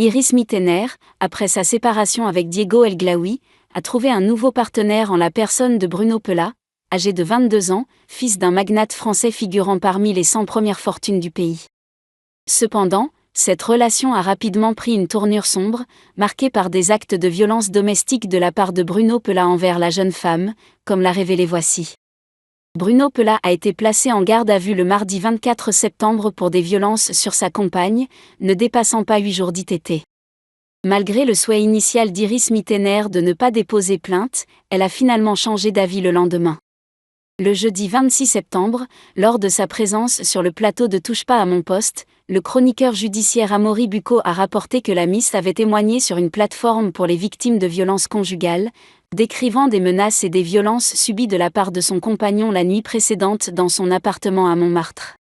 Iris Mittener, après sa séparation avec Diego El Glaoui, a trouvé un nouveau partenaire en la personne de Bruno Pela, âgé de 22 ans, fils d'un magnate français figurant parmi les 100 premières fortunes du pays. Cependant, cette relation a rapidement pris une tournure sombre, marquée par des actes de violence domestique de la part de Bruno Pela envers la jeune femme, comme l'a révélé Voici. Bruno Pela a été placé en garde à vue le mardi 24 septembre pour des violences sur sa compagne, ne dépassant pas 8 jours d'ITT. Malgré le souhait initial d'Iris Mittener de ne pas déposer plainte, elle a finalement changé d'avis le lendemain. Le jeudi 26 septembre, lors de sa présence sur le plateau de Touche pas à mon poste, le chroniqueur judiciaire Amaury Bucco a rapporté que la Miss avait témoigné sur une plateforme pour les victimes de violences conjugales, décrivant des menaces et des violences subies de la part de son compagnon la nuit précédente dans son appartement à Montmartre.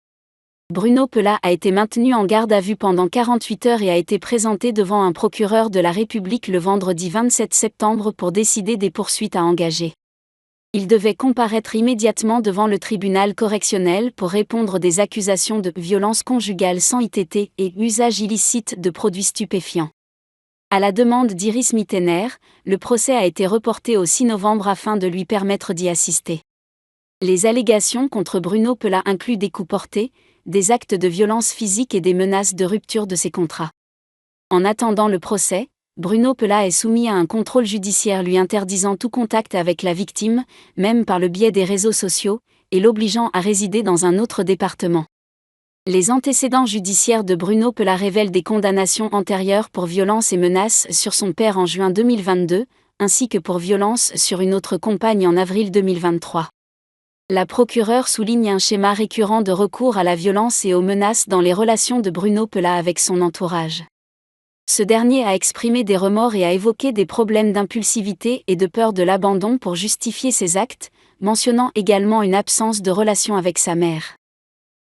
Bruno Pela a été maintenu en garde à vue pendant 48 heures et a été présenté devant un procureur de la République le vendredi 27 septembre pour décider des poursuites à engager. Il devait comparaître immédiatement devant le tribunal correctionnel pour répondre des accusations de violence conjugale sans ITT et usage illicite de produits stupéfiants. À la demande d'Iris Mittener, le procès a été reporté au 6 novembre afin de lui permettre d'y assister. Les allégations contre Bruno Pela incluent des coups portés, des actes de violence physique et des menaces de rupture de ses contrats. En attendant le procès, Bruno Pela est soumis à un contrôle judiciaire lui interdisant tout contact avec la victime, même par le biais des réseaux sociaux, et l'obligeant à résider dans un autre département. Les antécédents judiciaires de Bruno Pela révèlent des condamnations antérieures pour violence et menaces sur son père en juin 2022, ainsi que pour violence sur une autre compagne en avril 2023. La procureure souligne un schéma récurrent de recours à la violence et aux menaces dans les relations de Bruno Pela avec son entourage. Ce dernier a exprimé des remords et a évoqué des problèmes d'impulsivité et de peur de l'abandon pour justifier ses actes, mentionnant également une absence de relation avec sa mère.